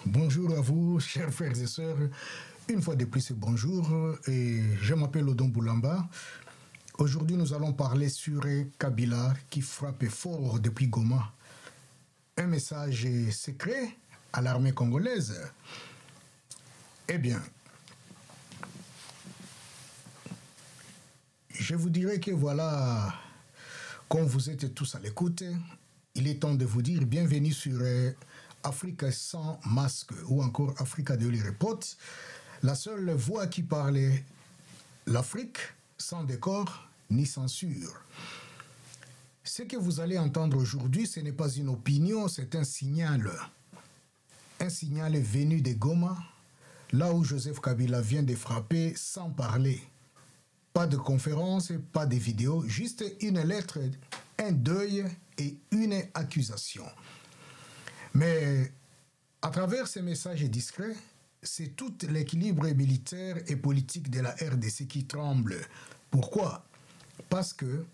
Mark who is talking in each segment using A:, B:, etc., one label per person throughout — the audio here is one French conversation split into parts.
A: Bonjour à vous, chers frères et sœurs. Une fois de plus, bonjour. Et je m'appelle Odon Boulamba. Aujourd'hui, nous allons parler sur Kabila qui frappe fort depuis Goma. Un message secret à l'armée congolaise. Eh bien, je vous dirais que voilà, comme vous êtes tous à l'écoute, il est temps de vous dire bienvenue sur Afrique sans masque ou encore Africa Daily Report, la seule voix qui parle l'Afrique sans décor ni censure. Ce que vous allez entendre aujourd'hui, ce n'est pas une opinion, c'est un signal. Un signal venu de Goma, là où Joseph Kabila vient de frapper sans parler. Pas de conférence, pas de vidéo, juste une lettre, un deuil et une accusation. Mais à travers ces messages discrets, c'est tout l'équilibre militaire et politique de la RDC qui tremble. Pourquoi? Parce que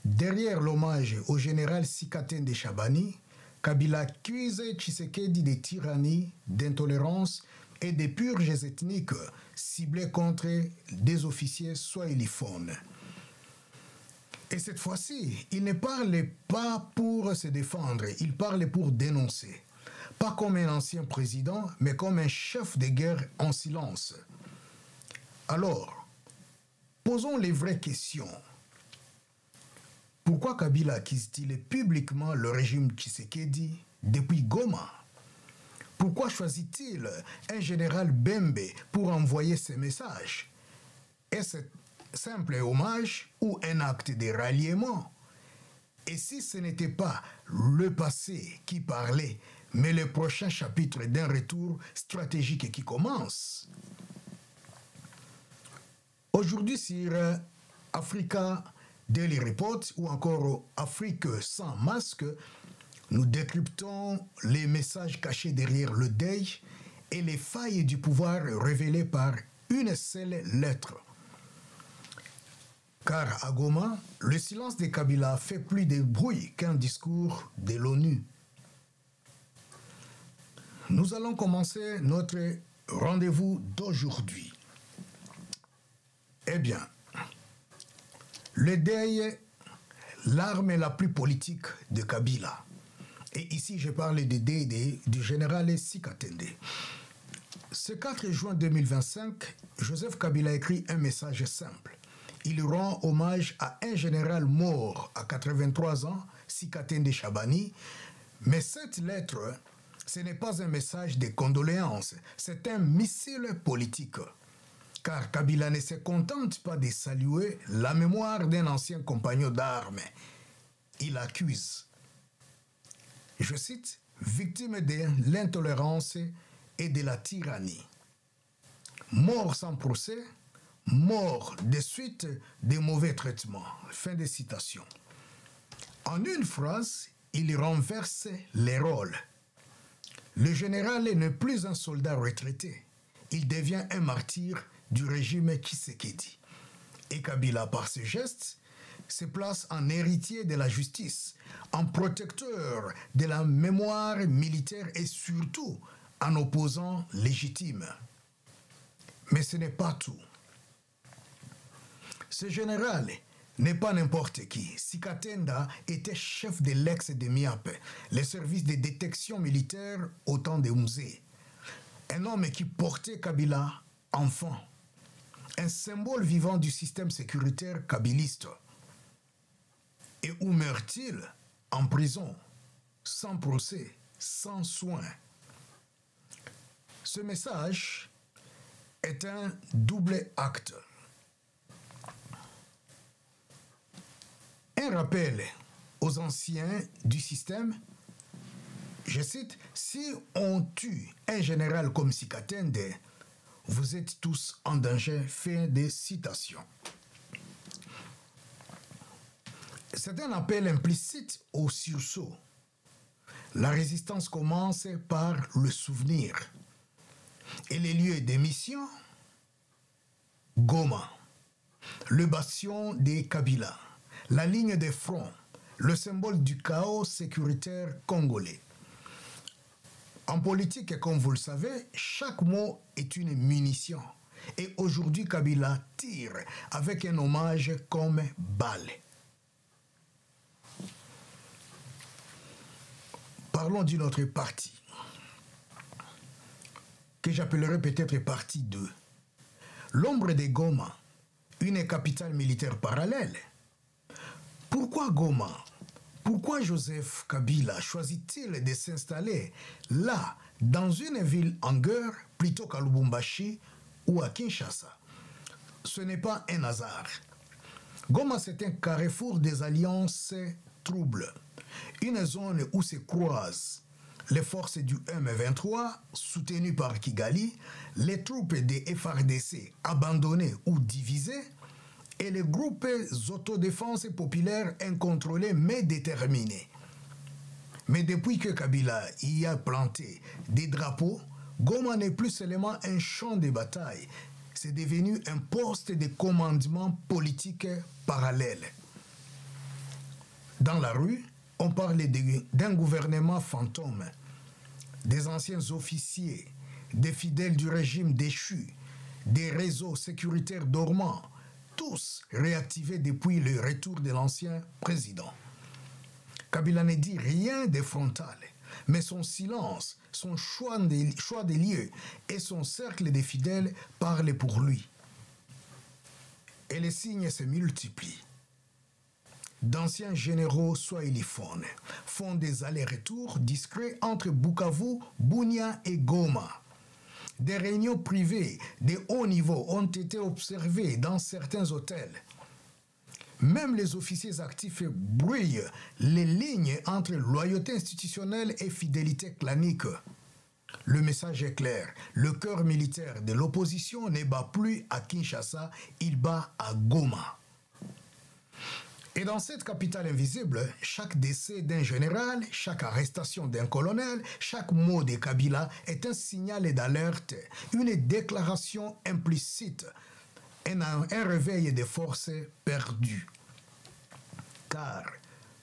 A: derrière l'hommage au général Sikatende Chabani, Kabila accuse Tshisekedi de tyrannie, d'intolérance et de purges ethniques ciblées contre des officiers swahiliphones. Et cette fois-ci, il ne parle pas pour se défendre, il parle pour dénoncer. Pas comme un ancien président, mais comme un chef de guerre en silence. Alors, posons les vraies questions. Pourquoi Kabila accuse-t-il publiquement le régime Tshisekedi depuis Goma? Pourquoi choisit-il un général Bembe pour envoyer ces messages? Est-ce simple hommage ou un acte de ralliement? Et si ce n'était pas le passé qui parlait, mais le prochain chapitre d'un retour stratégique qui commence? Aujourd'hui sur Africa Daily Report ou encore Afrique sans masque, nous décryptons les messages cachés derrière le deuil et les failles du pouvoir révélées par une seule lettre. Car à Goma, le silence de Kabila fait plus de bruit qu'un discours de l'ONU. Nous allons commencer notre rendez-vous d'aujourd'hui. Eh bien, le deuil, l'arme la plus politique de Kabila. Et ici, je parle du deuil du général Sikatende. Ce 4 juin 2025, Joseph Kabila écrit un message simple. Il rend hommage à un général mort à 83 ans, Sikatende Chabani, mais cette lettre, ce n'est pas un message de condoléances, c'est un missile politique. Car Kabila ne se contente pas de saluer la mémoire d'un ancien compagnon d'armes. Il accuse, je cite, victime de l'intolérance et de la tyrannie. Mort sans procès, mort de suite des mauvais traitements. Fin de citation. En une phrase, il renverse les rôles. Le général n'est plus un soldat retraité. Il devient un martyr du régime Tshisekedi. Et Kabila, par ce geste, se place en héritier de la justice, en protecteur de la mémoire militaire et surtout en opposant légitime. Mais ce n'est pas tout. Ce général n'est pas n'importe qui. Sikatenda était chef de l'ex de MIAP, le service de détection militaire au temps de Mzee. Un homme qui portait Kabila enfant. Un symbole vivant du système sécuritaire kabiliste. Et où meurt-il? En prison, sans procès, sans soins. Ce message est un double acte. Un rappel aux anciens du système, je cite, « Si on tue un général comme Sikatende, vous êtes tous en danger. » Fin de citation. C'est un appel implicite au sursaut. La résistance commence par le souvenir. Et les lieux d'émission, Goma, le bastion des Kabila, la ligne de front, le symbole du chaos sécuritaire congolais. En politique, comme vous le savez, chaque mot est une munition. Et aujourd'hui, Kabila tire avec un hommage comme balle. Parlons d'une autre partie, que j'appellerai peut-être partie 2. L'ombre de Goma, une capitale militaire parallèle. Pourquoi Goma? Pourquoi Joseph Kabila choisit-il de s'installer là, dans une ville en guerre, plutôt qu'à Lubumbashi ou à Kinshasa? Ce n'est pas un hasard. Goma, c'est un carrefour des alliances troubles. Une zone où se croisent les forces du M23, soutenues par Kigali, les troupes des FARDC abandonnées ou divisées, et les groupes autodéfense populaires incontrôlés mais déterminés. Mais depuis que Kabila y a planté des drapeaux, Goma n'est plus seulement un champ de bataille, c'est devenu un poste de commandement politique parallèle. Dans la rue, on parle d'un gouvernement fantôme, des anciens officiers, des fidèles du régime déchu, des réseaux sécuritaires dormants, tous réactivés depuis le retour de l'ancien président. Kabila ne dit rien de frontal, mais son silence, son choix des lieux et son cercle de fidèles parlent pour lui. Et les signes se multiplient. D'anciens généraux swahiliphones font des allers-retours discrets entre Bukavu, Bunia et Goma. Des réunions privées de haut niveau ont été observées dans certains hôtels. Même les officiers actifs brouillent les lignes entre loyauté institutionnelle et fidélité clanique. Le message est clair, le cœur militaire de l'opposition ne bat plus à Kinshasa, il bat à Goma. Et dans cette capitale invisible, chaque décès d'un général, chaque arrestation d'un colonel, chaque mot de Kabila est un signal d'alerte, une déclaration implicite, un réveil des forces perdues. Car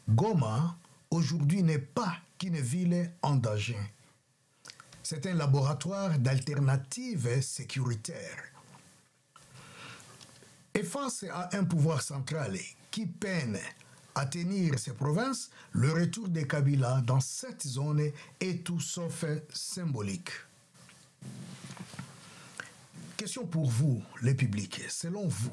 A: Goma, aujourd'hui, n'est pas qu'une ville en danger. C'est un laboratoire d'alternatives sécuritaires. Et face à un pouvoir central qui peine à tenir ses provinces, le retour de Kabila dans cette zone est tout sauf symbolique. Question pour vous, les publics. Selon vous,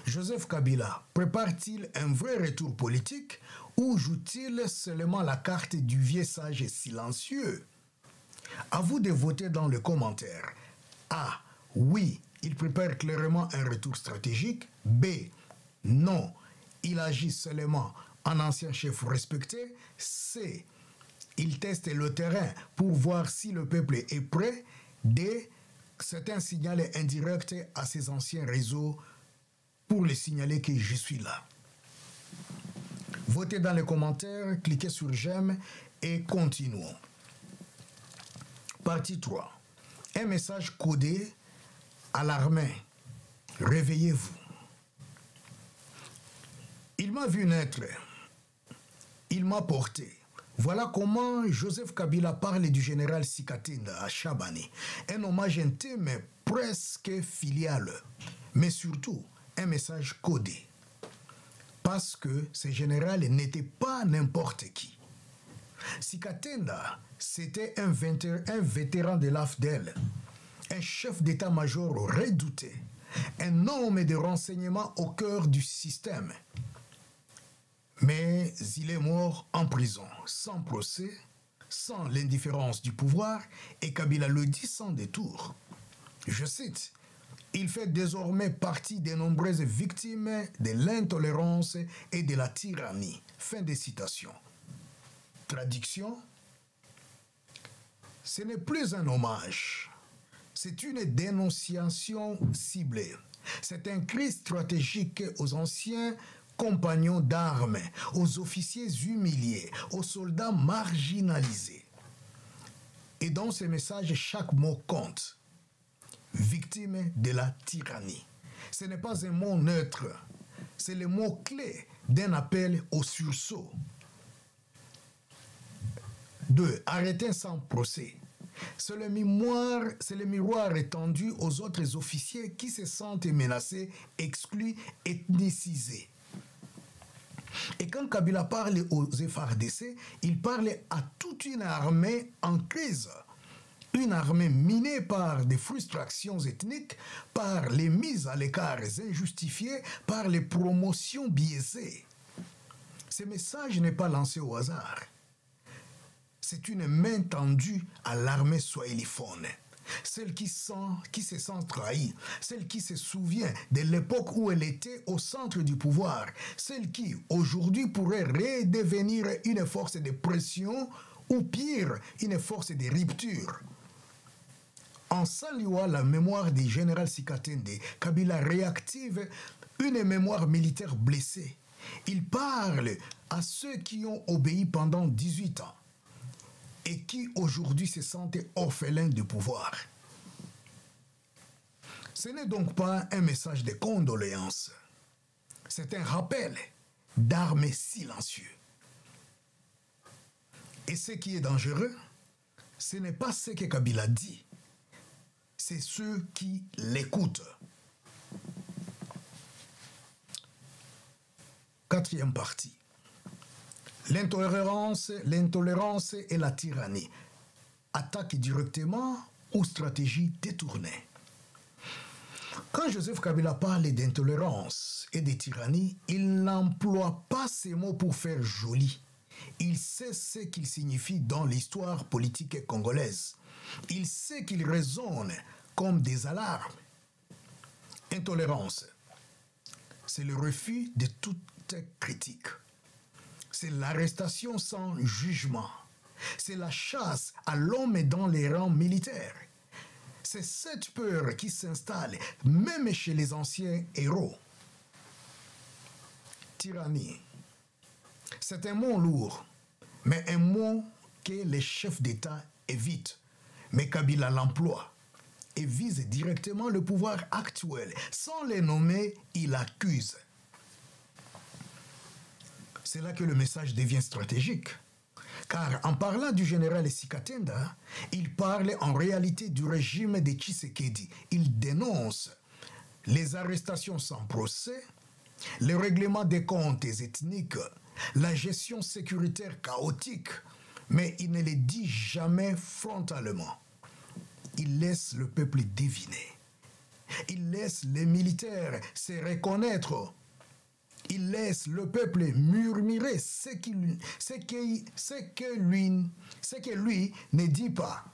A: Joseph Kabila prépare-t-il un vrai retour politique ou joue-t-il seulement la carte du vieux sage silencieux? À vous de voter dans les commentaires. A. Oui, il prépare clairement un retour stratégique. B. Non, il agit seulement en ancien chef respecté. C. Il teste le terrain pour voir si le peuple est prêt. D. C'est un signal indirect à ses anciens réseaux pour les signaler que je suis là. Votez dans les commentaires, cliquez sur j'aime et continuons. Partie 3. Un message codé à l'armée. Réveillez-vous. Il m'a vu naître. Il m'a porté. Voilà comment Joseph Kabila parle du général Sikatenda à Chabani. Un hommage intime, presque filial, mais surtout un message codé. Parce que ce général n'était pas n'importe qui. Sikatenda, c'était un vétéran de l'AFDEL, un chef d'état-major redouté, un homme de renseignement au cœur du système. Mais il est mort en prison, sans procès, sans l'indifférence du pouvoir, et Kabila le dit sans détour. Je cite, « Il fait désormais partie des nombreuses victimes de l'intolérance et de la tyrannie. » Fin de citation. Traduction, ce n'est plus un hommage, c'est une dénonciation ciblée. C'est un cri stratégique aux anciens compagnons d'armes, aux officiers humiliés, aux soldats marginalisés. Et dans ce message, chaque mot compte. Victime de la tyrannie. Ce n'est pas un mot neutre, c'est le mot clé d'un appel au sursaut. 2. Arrêter sans procès. C'est le miroir étendu aux autres officiers qui se sentent menacés, exclus, ethnicisés. Et quand Kabila parle aux FARDC, il parle à toute une armée en crise. Une armée minée par des frustrations ethniques, par les mises à l'écart injustifiées, par les promotions biaisées. Ce message n'est pas lancé au hasard. C'est une main tendue à l'armée swahiliphone. Celle qui se sent trahie, celle qui se souvient de l'époque où elle était au centre du pouvoir, celle qui, aujourd'hui, pourrait redevenir une force de pression ou pire, une force de rupture. En saluant la mémoire du général Sikatende, Kabila réactive une mémoire militaire blessée. Il parle à ceux qui ont obéi pendant 18 ans et qui aujourd'hui se sentent orphelins de pouvoir. Ce n'est donc pas un message de condoléances, c'est un rappel d'armes silencieux. Et ce qui est dangereux, ce n'est pas ce que Kabila dit, c'est ceux qui l'écoutent. Quatrième partie. L'intolérance et la tyrannie. Attaque directement ou stratégie détournée. Quand Joseph Kabila parle d'intolérance et de tyrannie, il n'emploie pas ces mots pour faire joli. Il sait ce qu'ils signifient dans l'histoire politique congolaise. Il sait qu'ils résonnent comme des alarmes. Intolérance, c'est le refus de toute critique. C'est l'arrestation sans jugement. C'est la chasse à l'homme dans les rangs militaires. C'est cette peur qui s'installe même chez les anciens héros. Tyrannie, c'est un mot lourd, mais un mot que les chefs d'État évitent. Mais Kabila l'emploie et vise directement le pouvoir actuel. Sans les nommer, il accuse. C'est là que le message devient stratégique. Car en parlant du général Sikatenda, il parle en réalité du régime de Tshisekedi. Il dénonce les arrestations sans procès, le règlement des comptes ethniques, la gestion sécuritaire chaotique, mais il ne les dit jamais frontalement. Il laisse le peuple deviner. Il laisse les militaires se reconnaître. Il laisse le peuple murmurer ce que lui ne dit pas.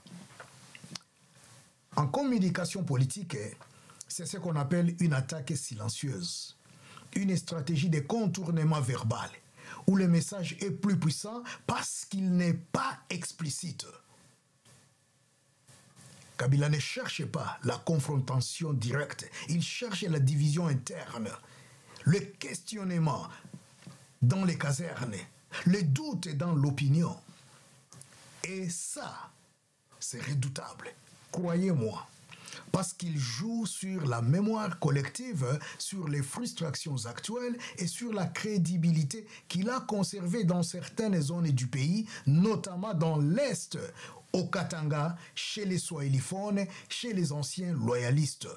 A: En communication politique, c'est ce qu'on appelle une attaque silencieuse, une stratégie de contournement verbal, où le message est plus puissant parce qu'il n'est pas explicite. Kabila ne cherche pas la confrontation directe, il cherche la division interne, le questionnement dans les casernes, le doute dans l'opinion. Et ça, c'est redoutable, croyez-moi, parce qu'il joue sur la mémoire collective, sur les frustrations actuelles et sur la crédibilité qu'il a conservée dans certaines zones du pays, notamment dans l'Est, au Katanga, chez les swahiliphones, chez les anciens loyalistes.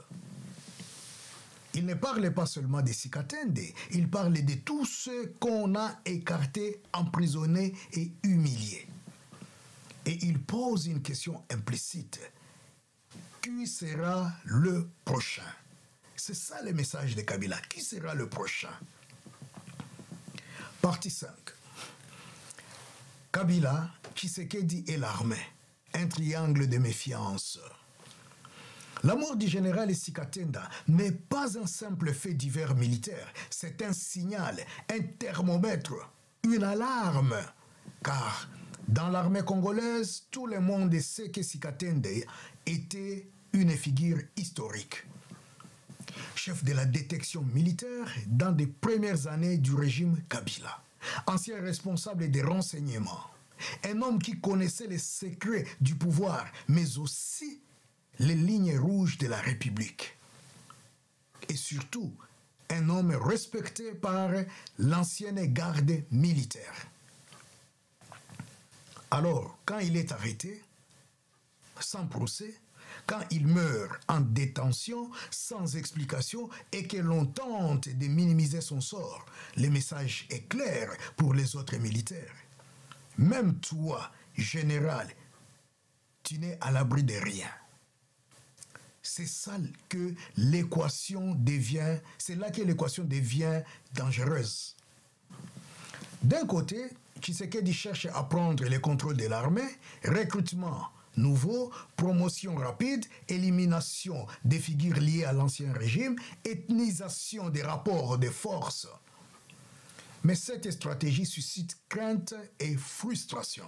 A: Il ne parle pas seulement des Sikatende, il parle de tous ceux qu'on a écartés, emprisonnés et humiliés. Et il pose une question implicite. Qui sera le prochain? C'est ça le message de Kabila. Qui sera le prochain? Partie 5. Kabila, Tshisekedi et l'armée. Un triangle de méfiance. La mort du général Sikatenda n'est pas un simple fait divers militaire, c'est un signal, un thermomètre, une alarme. Car dans l'armée congolaise, tout le monde sait que Sikatenda était une figure historique. Chef de la détection militaire dans les premières années du régime Kabila, ancien responsable des renseignements, un homme qui connaissait les secrets du pouvoir, mais aussi les lignes rouges de la République. Et surtout, un homme respecté par l'ancienne garde militaire. Alors, quand il est arrêté, sans procès, quand il meurt en détention, sans explication, et que l'on tente de minimiser son sort, le message est clair pour les autres militaires. Même toi, général, tu n'es à l'abri de rien. C'est ça que l'équation devient, c'est là que l'équation devient dangereuse. D'un côté, Tshisekedi cherche à prendre le contrôle de l'armée, recrutement nouveau, promotion rapide, élimination des figures liées à l'ancien régime, ethnisation des rapports de force. Mais cette stratégie suscite crainte et frustration.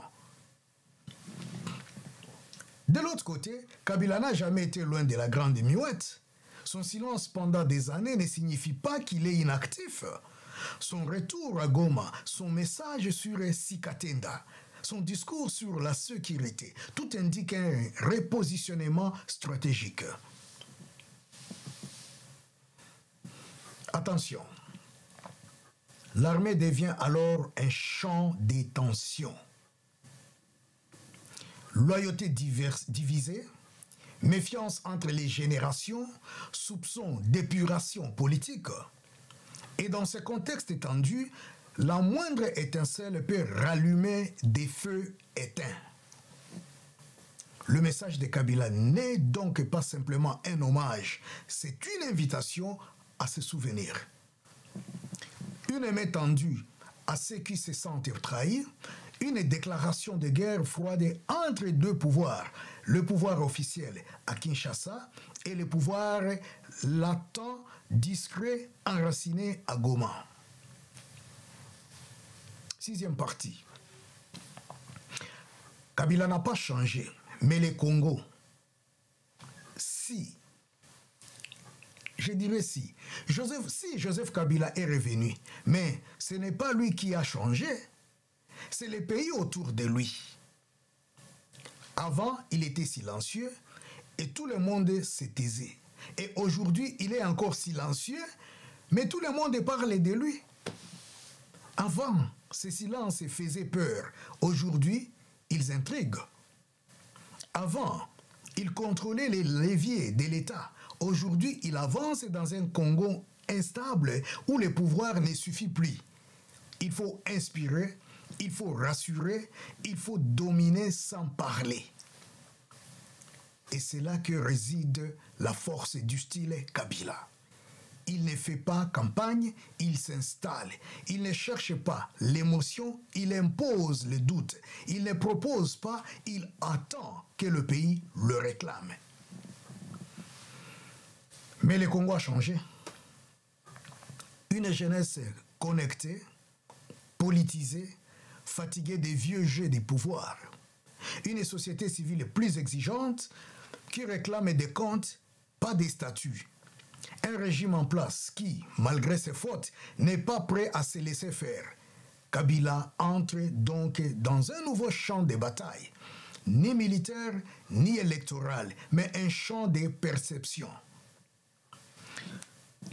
A: De l'autre côté, Kabila n'a jamais été loin de la grande muette. Son silence pendant des années ne signifie pas qu'il est inactif. Son retour à Goma, son message sur Sikatenda, son discours sur la sécurité, tout indique un repositionnement stratégique. Attention, l'armée devient alors un champ des tensions. Loyauté divisée, méfiance entre les générations, soupçons d'épuration politique. Et dans ce contexte étendu, la moindre étincelle peut rallumer des feux éteints. Le message de Kabila n'est donc pas simplement un hommage, c'est une invitation à se souvenir. Une main tendue à ceux qui se sentent trahis, une déclaration de guerre froide entre deux pouvoirs, le pouvoir officiel à Kinshasa et le pouvoir latent, discret, enraciné à Goma. Sixième partie. Kabila n'a pas changé, mais les Congos, si Joseph Kabila est revenu, mais ce n'est pas lui qui a changé, c'est les pays autour de lui. Avant, il était silencieux et tout le monde se taisait. Et aujourd'hui, il est encore silencieux, mais tout le monde parle de lui. Avant, ce silence faisait peur. Aujourd'hui, ils intriguent. Avant, il contrôlait les leviers de l'État. Aujourd'hui, il avance dans un Congo instable où le pouvoir ne suffit plus. Il faut inspirer, il faut rassurer, il faut dominer sans parler. Et c'est là que réside la force du style Kabila. Il ne fait pas campagne, il s'installe. Il ne cherche pas l'émotion, il impose le doute. Il ne propose pas, il attend que le pays le réclame. Mais le Congo a changé. Une jeunesse connectée, politisée, fatiguée des vieux jeux des pouvoirs. Une société civile plus exigeante qui réclame des comptes, pas des statuts. Un régime en place qui, malgré ses fautes, n'est pas prêt à se laisser faire. Kabila entre donc dans un nouveau champ de bataille, ni militaire ni électoral, mais un champ de perception.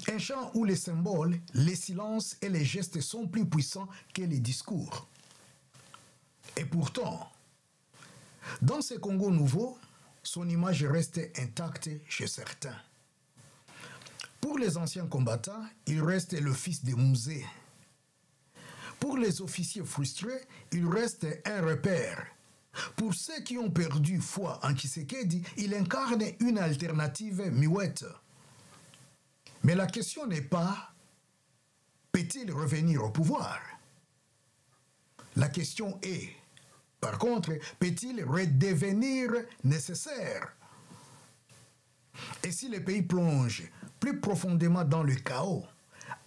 A: Un champ où les symboles, les silences et les gestes sont plus puissants que les discours. Et pourtant, dans ce Congo nouveau, son image reste intacte chez certains. Pour les anciens combattants, il reste le fils de Mouzé. Pour les officiers frustrés, il reste un repère. Pour ceux qui ont perdu foi en Tshisekedi, il incarne une alternative muette. Mais la question n'est pas peut-il revenir au pouvoir? La question est, par contre, peut-il redevenir nécessaire? Et si le pays plonge plus profondément dans le chaos,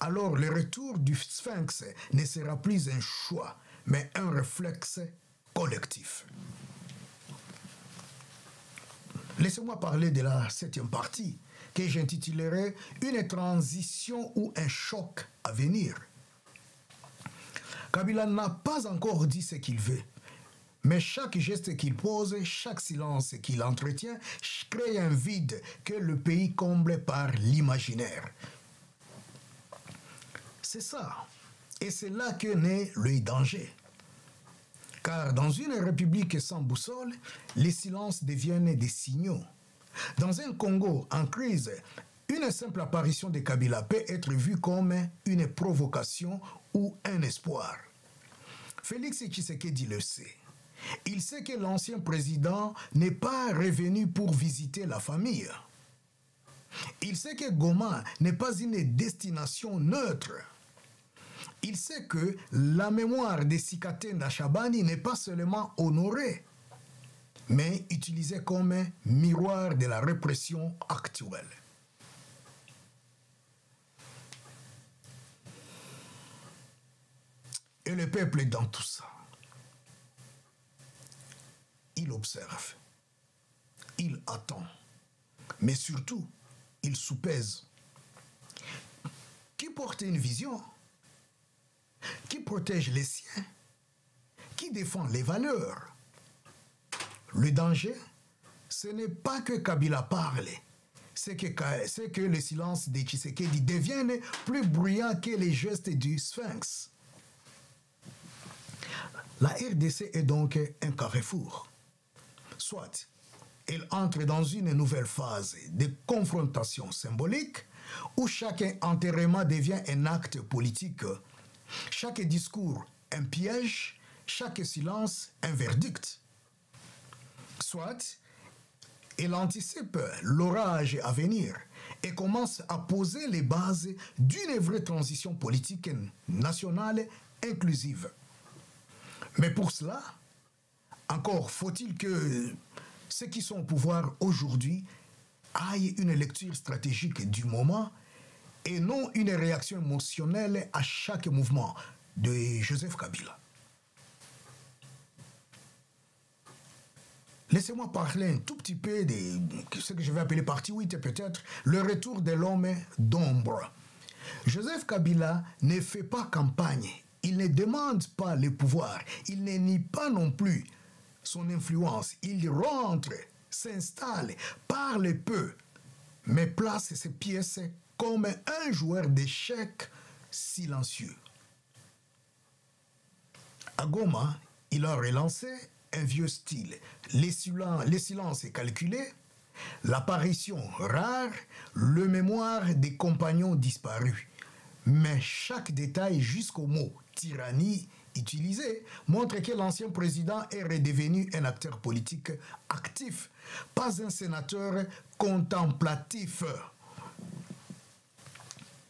A: alors le retour du sphinx ne sera plus un choix, mais un réflexe collectif. Laissez-moi parler de la septième partie, que j'intitulerai « Une transition ou un choc à venir ». Kabila n'a pas encore dit ce qu'il veut, mais chaque geste qu'il pose, chaque silence qu'il entretient, crée un vide que le pays comble par l'imaginaire. C'est ça, et c'est là que naît le danger. Car dans une république sans boussole, les silences deviennent des signaux. Dans un Congo en crise, une simple apparition de Kabila peut être vue comme une provocation ou un espoir. Félix Tshisekedi le sait. Il sait que l'ancien président n'est pas revenu pour visiter la famille. Il sait que Goma n'est pas une destination neutre. Il sait que la mémoire de Sikatenda Chabani n'est pas seulement honorée, mais utilisée comme miroir de la répression actuelle. Et le peuple dans tout ça, il observe, il attend, mais surtout, il soupèse. Qui porte une vision? Qui protège les siens? Qui défend les valeurs? Le danger, ce n'est pas que Kabila parle, c'est que le silence de Tshisekedi devienne plus bruyant que les gestes du Sphinx. La RDC est donc un carrefour. Soit elle entre dans une nouvelle phase de confrontation symbolique où chaque enterrement devient un acte politique, chaque discours un piège, chaque silence un verdict. Soit elle anticipe l'orage à venir et commence à poser les bases d'une vraie transition politique nationale inclusive. Mais pour cela, encore faut-il que ceux qui sont au pouvoir aujourd'hui aient une lecture stratégique du moment et non une réaction émotionnelle à chaque mouvement de Joseph Kabila. Laissez-moi parler un tout petit peu de ce que je vais appeler partie 8 peut-être, le retour de l'homme d'ombre. Joseph Kabila ne fait pas campagne, il ne demande pas le pouvoir, il ne nie pas non plus son influence, il rentre, s'installe, parle peu, mais place ses pièces comme un joueur d'échecs silencieux. À Goma, il a relancé un vieux style, les silences calculés, l'apparition rare, le mémoire des compagnons disparus. Mais chaque détail jusqu'au mot tyrannie utilisé montre que l'ancien président est redevenu un acteur politique actif, pas un sénateur contemplatif.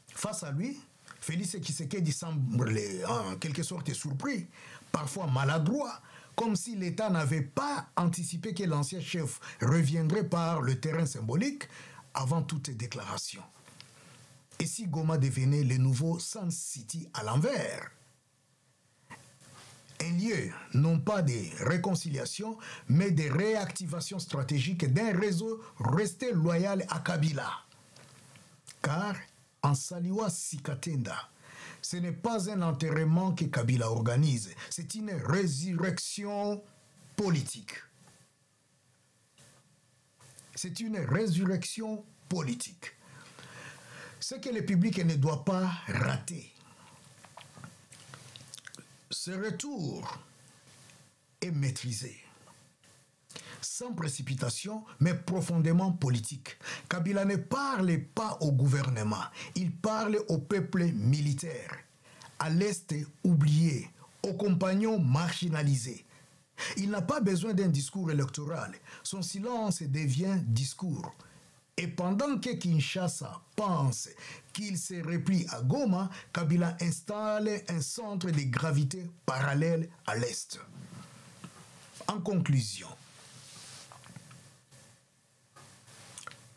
A: Face à lui, Félix Tshisekedi semble en quelque sorte surpris, parfois maladroit, comme si l'État n'avait pas anticipé que l'ancien chef reviendrait par le terrain symbolique avant toute déclaration. Et si Goma devenait le nouveau Sun City à l'envers? Un lieu, non pas de réconciliation, mais de réactivation stratégique d'un réseau resté loyal à Kabila. Car en Saliwa Sikatenda, ce n'est pas un enterrement que Kabila organise, c'est une résurrection politique. C'est une résurrection politique. Ce que le public ne doit pas rater. Ce retour est maîtrisé, sans précipitation, mais profondément politique. Kabila ne parle pas au gouvernement, il parle au peuple militaire, à l'Est oublié, aux compagnons marginalisés. Il n'a pas besoin d'un discours électoral, son silence devient discours. Et pendant que Kinshasa pense qu'il se replie à Goma, Kabila installe un centre de gravité parallèle à l'Est. En conclusion,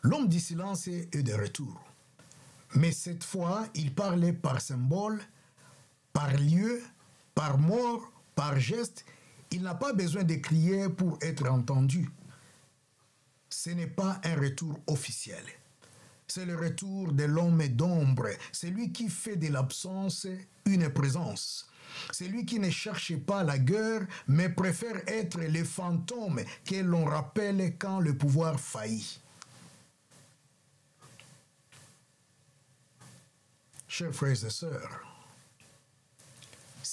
A: l'homme du silence est de retour. Mais cette fois, il parlait par symbole, par lieu, par mort, par geste. Il n'a pas besoin de crier pour être entendu. Ce n'est pas un retour officiel. C'est le retour de l'homme d'ombre, celui qui fait de l'absence une présence. Celui qui ne cherche pas la guerre, mais préfère être le fantôme que l'on rappelle quand le pouvoir faillit. Chers frères et sœurs,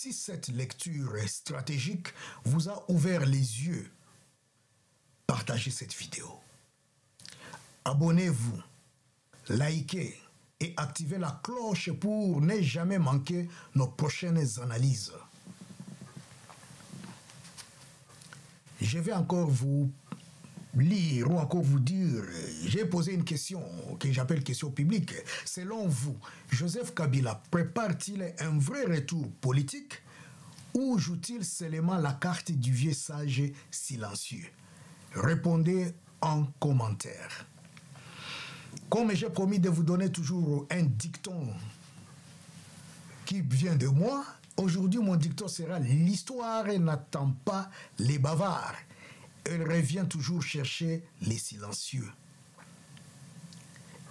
A: si cette lecture stratégique vous a ouvert les yeux, partagez cette vidéo. Abonnez-vous, likez et activez la cloche pour ne jamais manquer nos prochaines analyses. Je vais encore vous lire ou encore vous dire, j'ai posé une question que j'appelle question publique. Selon vous, Joseph Kabila prépare-t-il un vrai retour politique ou joue-t-il seulement la carte du vieux sage silencieux? Répondez en commentaire. Comme j'ai promis de vous donner toujours un dicton qui vient de moi, aujourd'hui mon dicton sera « L'histoire n'attend pas les bavards ». Elle revient toujours chercher les silencieux.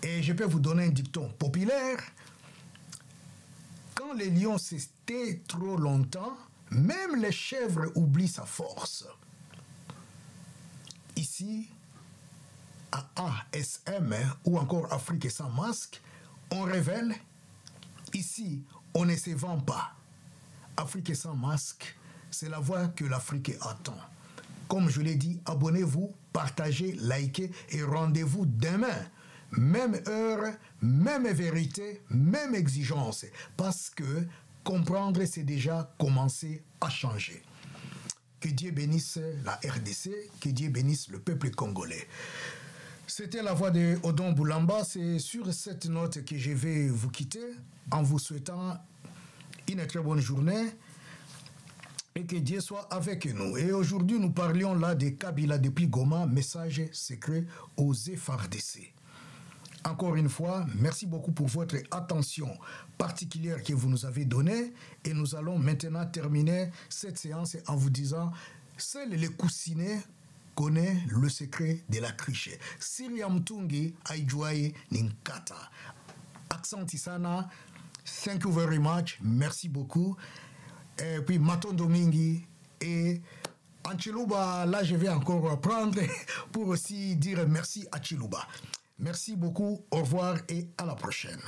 A: Et je peux vous donner un dicton populaire. Quand les lions s'étaient trop longtemps, même les chèvres oublient sa force. Ici, à ASM ou encore Afrique sans masque, on révèle. Ici, on ne se vend pas. Afrique sans masque, c'est la voix que l'Afrique attend. Comme je l'ai dit, abonnez-vous, partagez, likez et rendez-vous demain. Même heure, même vérité, même exigence. Parce que comprendre, c'est déjà commencer à changer. Que Dieu bénisse la RDC, que Dieu bénisse le peuple congolais. C'était la voix de Odon Boulamba. C'est sur cette note que je vais vous quitter en vous souhaitant une très bonne journée. Et que Dieu soit avec nous. Et aujourd'hui, nous parlions là de Kabila depuis Goma, message secret aux FARDC. Encore une fois, merci beaucoup pour votre attention particulière que vous nous avez donnée. Et nous allons maintenant terminer cette séance en vous disant, seul le coussinet connaît le secret de la cruche. Siriam Tungi Aïdjouaï Ninkata. Accent Isana, thank you very much. Merci beaucoup. Et puis Maton Domingi et Anchiluba, là je vais encore reprendre pour aussi dire merci à Chiluba. Merci beaucoup, au revoir et à la prochaine.